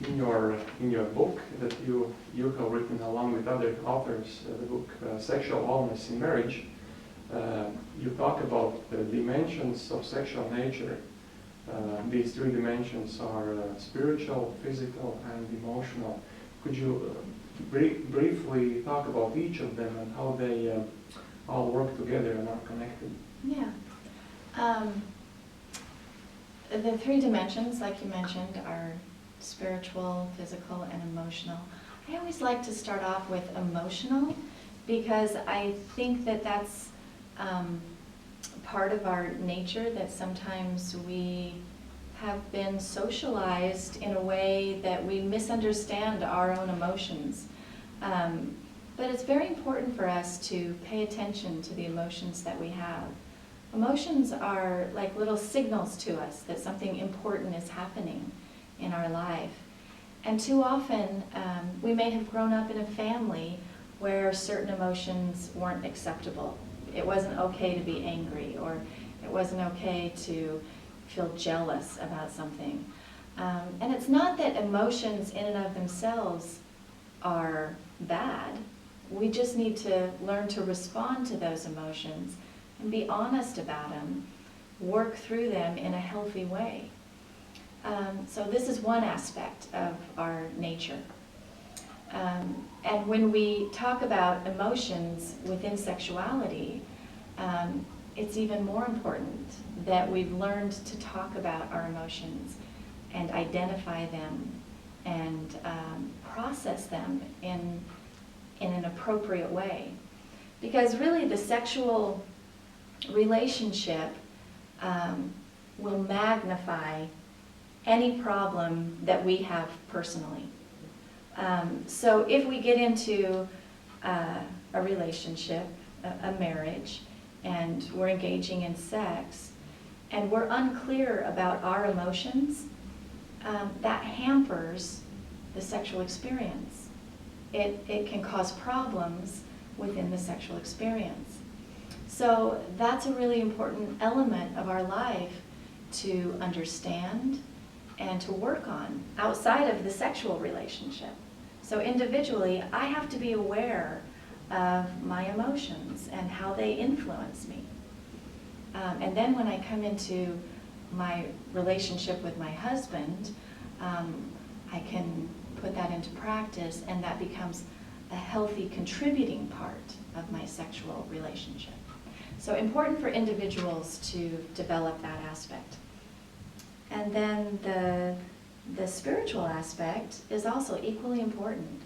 in your book that you have written along with other authors, the book Sexual Wellness in Marriage, you talk about the dimensions of sexual nature. These three dimensions are spiritual, physical, and emotional. Could you briefly talk about each of them and how they all work together and are connected? Yeah. The three dimensions, like you mentioned, are spiritual, physical, and emotional. I always like to start off with emotional because I think that that's part of our nature, that sometimes we have been socialized in a way that we misunderstand our own emotions. But it's very important for us to pay attention to the emotions that we have. Emotions are like little signals to us that something important is happening in our life. And too often, we may have grown up in a family where certain emotions weren't acceptable. It wasn't okay to be angry, or it wasn't okay to feel jealous about something. And it's not that emotions in and of themselves are bad. We just need to learn to respond to those emotions and be honest about them, work through them in a healthy way. So this is one aspect of our nature. And when we talk about emotions within sexuality, it's even more important that we've learned to talk about our emotions and identify them and process them in an appropriate way. Because really the sexual relationship will magnify any problem that we have personally. So if we get into a relationship, a marriage, and we're engaging in sex, and we're unclear about our emotions, that hampers the sexual experience. It can cause problems within the sexual experience. So that's a really important element of our life to understand and to work on outside of the sexual relationship. So individually, I have to be aware of my emotions and how they influence me. And then when I come into my relationship with my husband, I can put that into practice, and that becomes a healthy contributing part of my sexual relationship. So important for individuals to develop that aspect. And then the spiritual aspect is also equally important.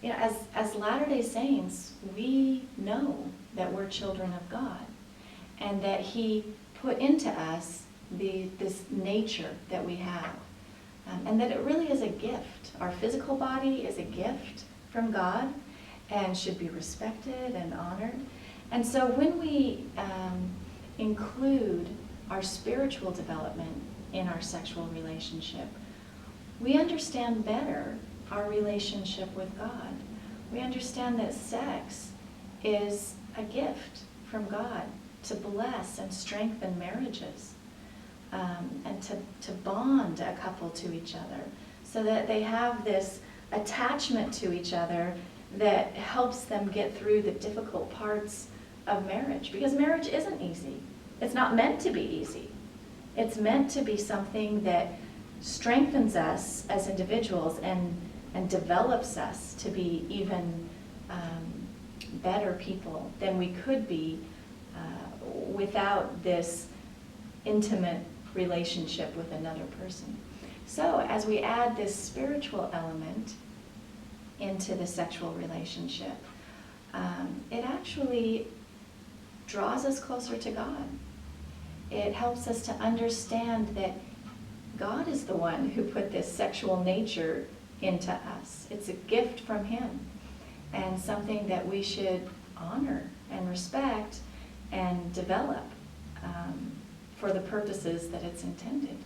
As Latter-day Saints, we know that we're children of God, and that He put into us this nature that we have, and that it really is a gift. Our physical body is a gift from God and should be respected and honored. And so when we include our spiritual development in our sexual relationship, we understand better our relationship with God. We understand that sex is a gift from God to bless and strengthen marriages, and to bond a couple to each other so that they have this attachment to each other that helps them get through the difficult parts of marriage. Because marriage isn't easy. It's not meant to be easy. It's meant to be something that strengthens us as individuals and develops us to be even better people than we could be without this intimate relationship with another person. So as we add this spiritual element into the sexual relationship, it actually draws us closer to God. It helps us to understand that God is the one who put this sexual nature into us. It's a gift from Him, and something that we should honor and respect and develop for the purposes that it's intended.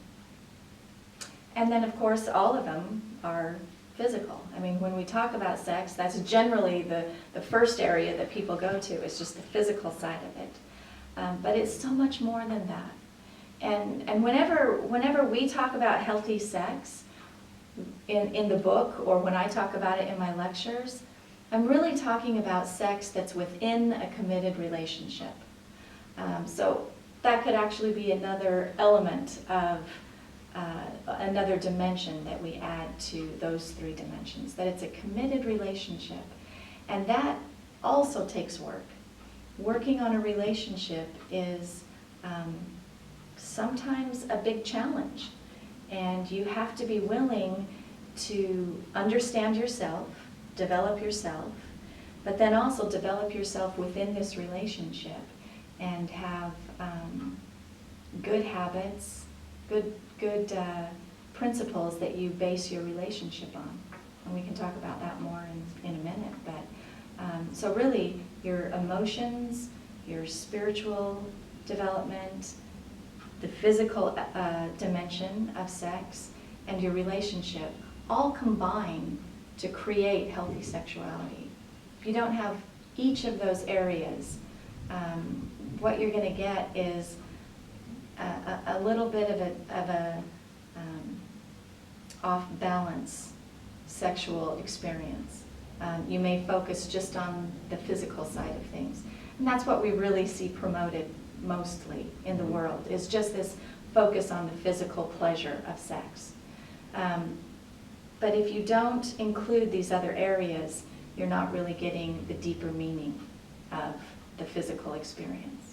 And then, of course, all of them are physical. I mean, when we talk about sex, that's generally the first area that people go to. It's just the physical side of it. But it's so much more than that. And whenever we talk about healthy sex, in the book, or when I talk about it in my lectures, I'm really talking about sex that's within a committed relationship. So that could actually be another element of another dimension that we add to those three dimensions, that it's a committed relationship. And that also takes work. Working on a relationship is sometimes a big challenge. And you have to be willing to understand yourself, develop yourself, but then also develop yourself within this relationship and have good habits, good principles that you base your relationship on. And we can talk about that more in a minute. But so really, your emotions, your spiritual development, the physical dimension of sex, and your relationship all combine to create healthy sexuality. If you don't have each of those areas, what you're going to get is a little bit of a off-balance sexual experience. You may focus just on the physical side of things. And that's what we really see promoted mostly in the world, is just this focus on the physical pleasure of sex. But if you don't include these other areas, you're not really getting the deeper meaning of the physical experience.